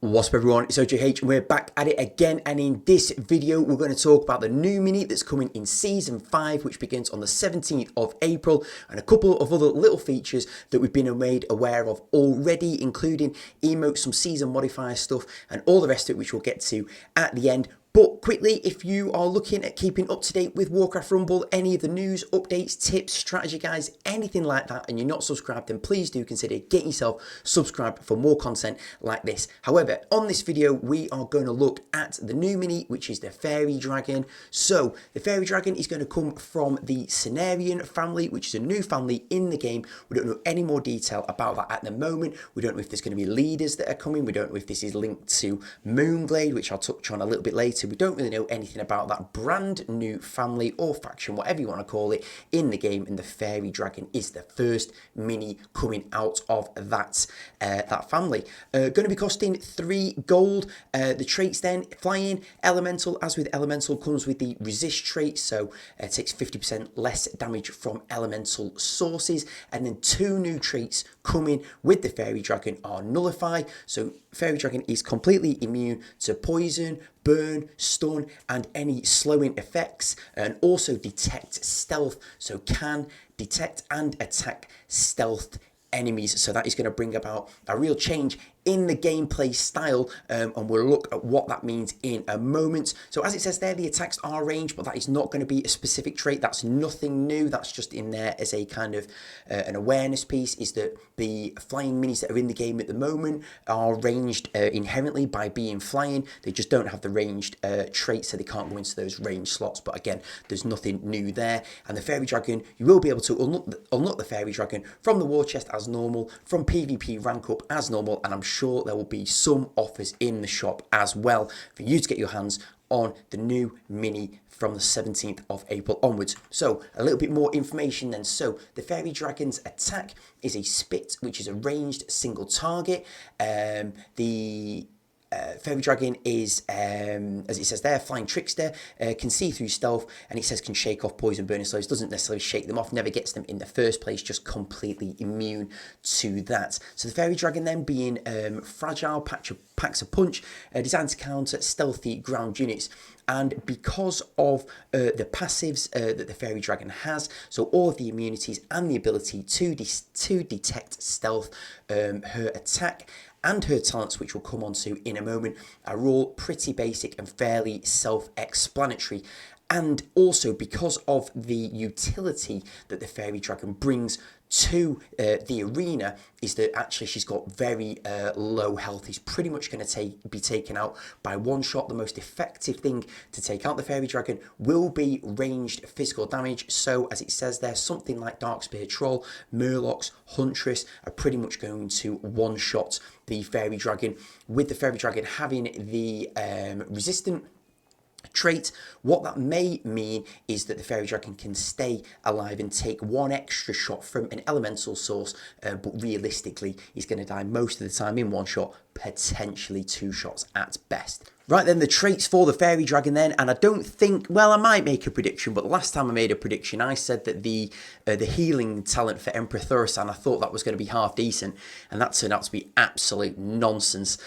What's up everyone, it's Ojh and we're back at it again, and in this video we're going to talk about the new mini that's coming in Season 5, which begins on the 17th of April, and a couple of other little features that we've been made aware of already, including emotes, some season modifier stuff, and all the rest of it, which we'll get to at the end. But quickly, if you are looking at keeping up to date with Warcraft Rumble, any of the news, updates, tips, strategy guides, anything like that, and you're not subscribed, then please do consider getting yourself subscribed for more content like this. However, on this video, we are going to look at the new mini, which is the Faerie Dragon. So, the Faerie Dragon is going to come from the Cenarian family, which is a new family in the game. We don't know any more detail about that at the moment. We don't know if there's going to be leaders that are coming. We don't know if this is linked to Moonglade, which I'll touch on a little bit later. We don't really know anything about that brand new family or faction, whatever you want to call it, in the game, and the Faerie Dragon is the first mini coming out of that family. Going to be costing 3 gold. The traits then, flying, elemental. As with elemental, comes with the resist trait, so it takes 50% less damage from elemental sources. And then 2 new traits coming with the Faerie Dragon are nullify. So Faerie Dragon is completely immune to poison, burn, stun, and any slowing effects, and also detect stealth, so can detect and attack stealth enemies. So that is going to bring about a real change in the gameplay style, and we'll look at what that means in a moment. So as it says there, the attacks are ranged, but that is not going to be a specific trait. That's nothing new. That's just in there as a kind of an awareness piece, is that the flying minis that are in the game at the moment are ranged inherently by being flying. They just don't have the ranged traits, so they can't go into those ranged slots. But again, there's nothing new there. And the Faerie Dragon, you will be able to unlock the Faerie Dragon from the war chest as normal, from PvP rank up as normal, and I'm sure there will be some offers in the shop as well for you to get your hands on the new mini from the 17th of April onwards. So a little bit more information then. So the Faerie Dragon's attack is a spit, which is a ranged single target. The Faerie Dragon is, as it says there, flying trickster, can see through stealth, and it says can shake off poison, burning slows. Doesn't necessarily shake them off, never gets them in the first place, just completely immune to that. So the Faerie Dragon then being fragile, packs a punch, designed to counter stealthy ground units. And because of the passives that the Faerie Dragon has, so all of the immunities and the ability to detect stealth, her attack and her talents, which we'll come on to in a moment, are all pretty basic and fairly self-explanatory. And also because of the utility that the Faerie Dragon brings to the arena, is that actually she's got very low health. He's pretty much going to be taken out by one shot. The most effective thing to take out the Faerie Dragon will be ranged physical damage. So as it says there, something like Darkspear Troll, Murlocs, Huntress are pretty much going to one-shot the Faerie Dragon. With the Faerie Dragon having the resistant trait, what that may mean is that the Faerie Dragon can stay alive and take 1 extra shot from an elemental source, but realistically he's going to die most of the time in 1 shot, potentially 2 shots at best. Right then, the traits for the Faerie Dragon then, and I don't think, well, I might make a prediction, but the last time I made a prediction, I said that the healing talent for Emperor Thaurissan, I thought that was going to be half decent, and that turned out to be absolute nonsense.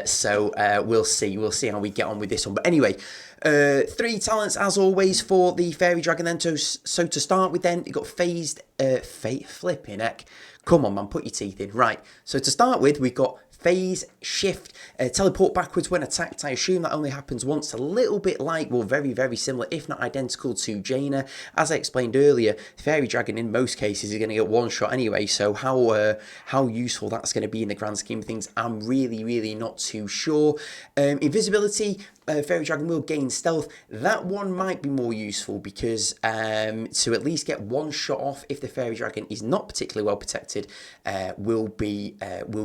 So we'll see how we get on with this one. But anyway, 3 talents as always for the Faerie Dragon then. So to start with then, you got phased, flipping heck. Come on man, put your teeth in. Right, so to start with, we've got phase shift, teleport backwards when attacked. I assume that only happens once, a little bit like, well, very, very similar, if not identical to Jaina. As I explained earlier, Faerie Dragon in most cases is going to get 1 shot anyway, so how useful that's going to be in the grand scheme of things, I'm really, really not too sure. Invisibility, Faerie Dragon will gain stealth. That one might be more useful because to at least get 1 shot off if the Faerie Dragon is not particularly well protected will be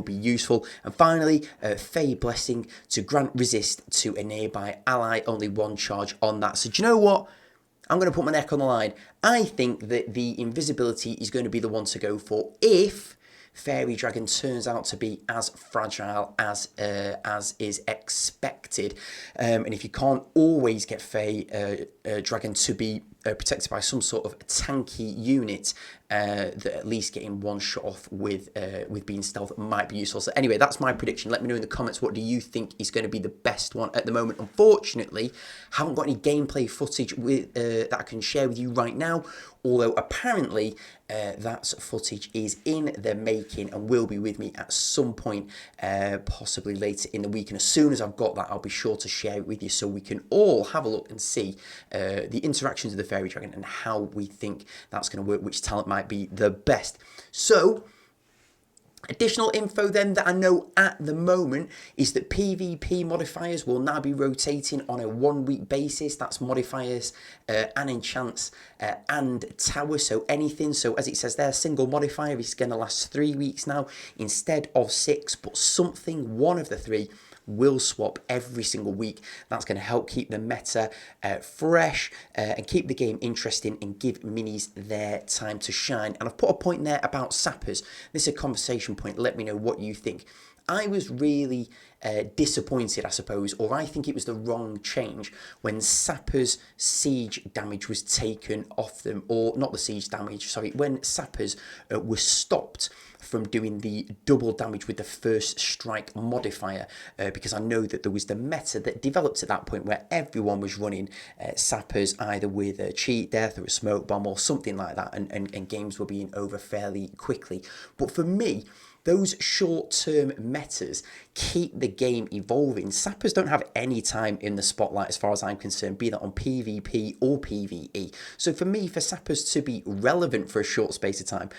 useful. And finally, Fae Blessing to grant resist to a nearby ally, only 1 charge on that. So do you know what? I'm going to put my neck on the line. I think that the invisibility is going to be the one to go for if Faerie Dragon turns out to be as fragile as is expected. And if you can't always get Fae Dragon to be protected by some sort of tanky unit that at least getting one shot off with being stealth might be useful. So anyway, that's my prediction. Let me know in the comments, what do you think is going to be the best one at the moment. Unfortunately, haven't got any gameplay footage that I can share with you right now, although apparently that footage is in the making and will be with me at some point, possibly later in the week. And as soon as I've got that, I'll be sure to share it with you so we can all have a look and see the interactions of the Faerie Dragon and how we think that's going to work, which talent might be the best. So additional info then that I know at the moment is that PvP modifiers will now be rotating on a 1 week basis. That's modifiers and enchants and tower, so anything. So as it says there, single modifier is going to last 3 weeks now instead of 6, but something, one of the three, will swap every single week. That's going to help keep the meta fresh and keep the game interesting and give minis their time to shine. And I've put a point there about sappers. This is a conversation point. Let me know what you think. I was really disappointed, I suppose, or I think it was the wrong change when Sapper's siege damage was taken off them, or not the siege damage, sorry, when Sappers were stopped from doing the double damage with the first strike modifier, because I know that there was the meta that developed at that point where everyone was running Sappers either with a cheat death or a smoke bomb or something like that, and games were being over fairly quickly. But for me, those short-term metas keep the game evolving. Sappers don't have any time in the spotlight as far as I'm concerned, be that on PvP or PvE. So for me, for Sappers to be relevant for a short space of time,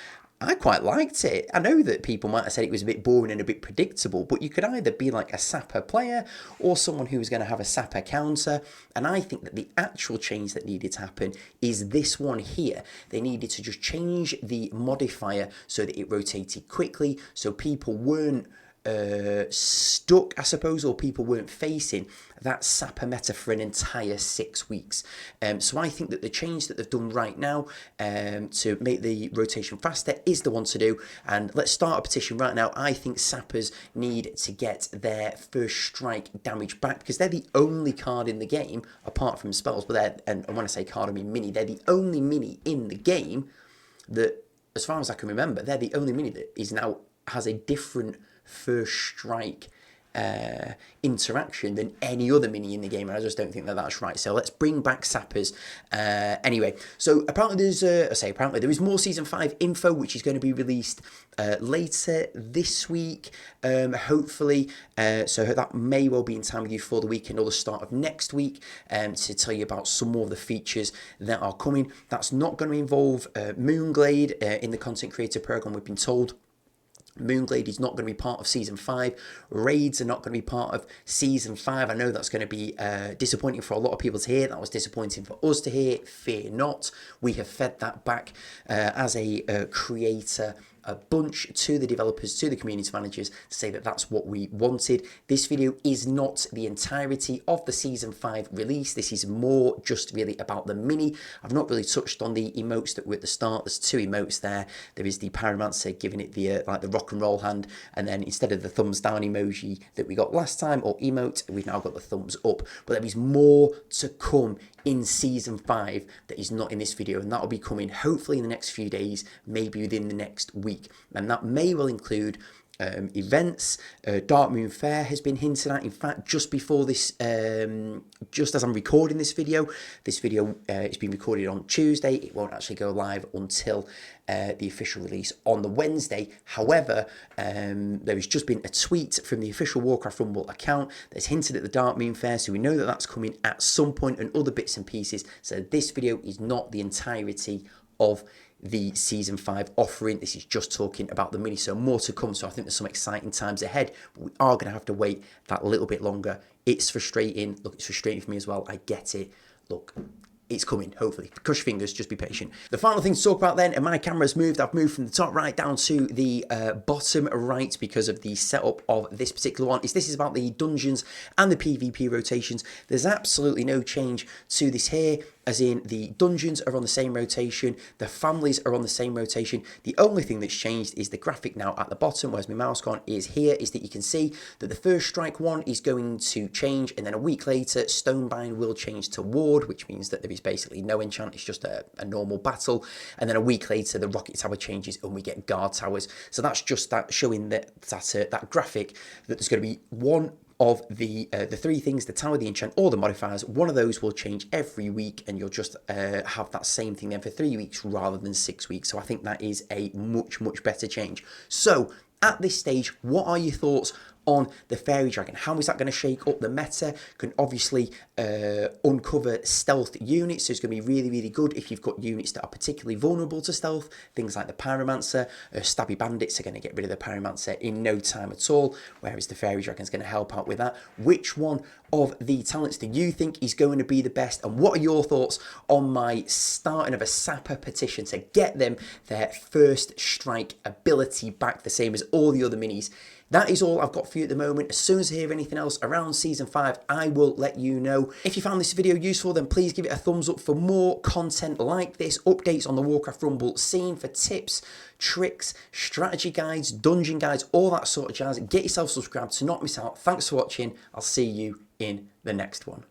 I quite liked it. I know that people might have said it was a bit boring and a bit predictable, but you could either be like a Sapper player or someone who was going to have a Sapper counter. And I think that the actual change that needed to happen is this one here. They needed to just change the modifier so that it rotated quickly, so people weren't stuck, I suppose, or people weren't facing that Sapper meta for an entire 6 weeks. So I think that the change that they've done right now to make the rotation faster is the one to do. And let's start a petition right now. I think Sappers need to get their first strike damage back, because they're the only card in the game, apart from spells, but they're, and when I say card, I mean mini, they're the only mini in the game that, as far as I can remember, they're the only mini that is now has a different first strike interaction than any other mini in the game, and I just don't think that that's right. So let's bring back Sappers. Anyway, so apparently there's apparently there is more season 5 info which is going to be released later this week, hopefully. So that may well be in time with you for the weekend or the start of next week, to tell you about some more of the features that are coming. That's not going to involve Moonglade in the content creator program, we've been told. Moonglade is not going to be part of Season 5. Raids are not going to be part of Season 5. I know that's going to be disappointing for a lot of people to hear. That was disappointing for us to hear. Fear not. We have fed that back as a creator a bunch to the developers, to the community managers, to say that that's what we wanted. This video is not the entirety of the Season 5 release. This is more just really about the mini. I've not really touched on the emotes that were at the start. There's 2 emotes there. There is the Pyromancer giving it the like the rock and roll hand, and then instead of the thumbs down emoji that we got last time, or emote, we've now got the thumbs up. But there is more to come in Season 5 that is not in this video, and that will be coming hopefully in the next few days, maybe within the next week, and that may well include events. Dark Moon Fair has been hinted at. In fact, just before this, just as I'm recording this video it's been recorded on Tuesday. It won't actually go live until the official release on the Wednesday. However, there has just been a tweet from the official Warcraft Rumble account that's hinted at the Dark Moon Fair, so we know that that's coming at some point, and other bits and pieces. So this video is not the entirety of the Season 5 offering. This is just talking about the mini, so more to come. So I think there's some exciting times ahead, but we are going to have to wait that little bit longer. It's frustrating. Look, it's frustrating for me as well. I get it. Look, it's coming, hopefully. Crush your fingers, just be patient. The final thing to talk about then, and my camera's moved. I've moved from the top right down to the bottom right because of the setup of this particular one. This is about the dungeons and the PvP rotations. There's absolutely no change to this here. as in the dungeons are on the same rotation, the families are on the same rotation. The only thing that's changed is the graphic now at the bottom, whereas my mouse icon is here, is that you can see that the first strike one is going to change, and then a week later, Stonebind will change to Ward, which means that there is basically no enchant, it's just a normal battle. And then a week later, the Rocket Tower changes and we get Guard Towers. So that's just that showing that graphic that there's going to be one of the three things, the tower, the enchant, or the modifiers. One of those will change every week, and you'll just have that same thing then for 3 weeks rather than 6 weeks. So I think that is a much better change. So at this stage, what are your thoughts on the Faerie Dragon? How is that going to shake up the meta? Can obviously uncover stealth units, so it's going to be really good if you've got units that are particularly vulnerable to stealth. Things like the Pyromancer, Stabby Bandits are going to get rid of the Pyromancer in no time at all, whereas the Faerie Dragon is going to help out with that. Which one of the talents do you think is going to be the best, and what are your thoughts on my starting of a Sapper petition to get them their first strike ability back, the same as all the other minis? That is all I've got for you at the moment. As soon as I hear anything else around Season 5, I will let you know. If you found this video useful, then please give it a thumbs up for more content like this. Updates on the Warcraft Rumble scene for tips, tricks, strategy guides, dungeon guides, all that sort of jazz. Get yourself subscribed to not miss out. Thanks for watching. I'll see you in the next one.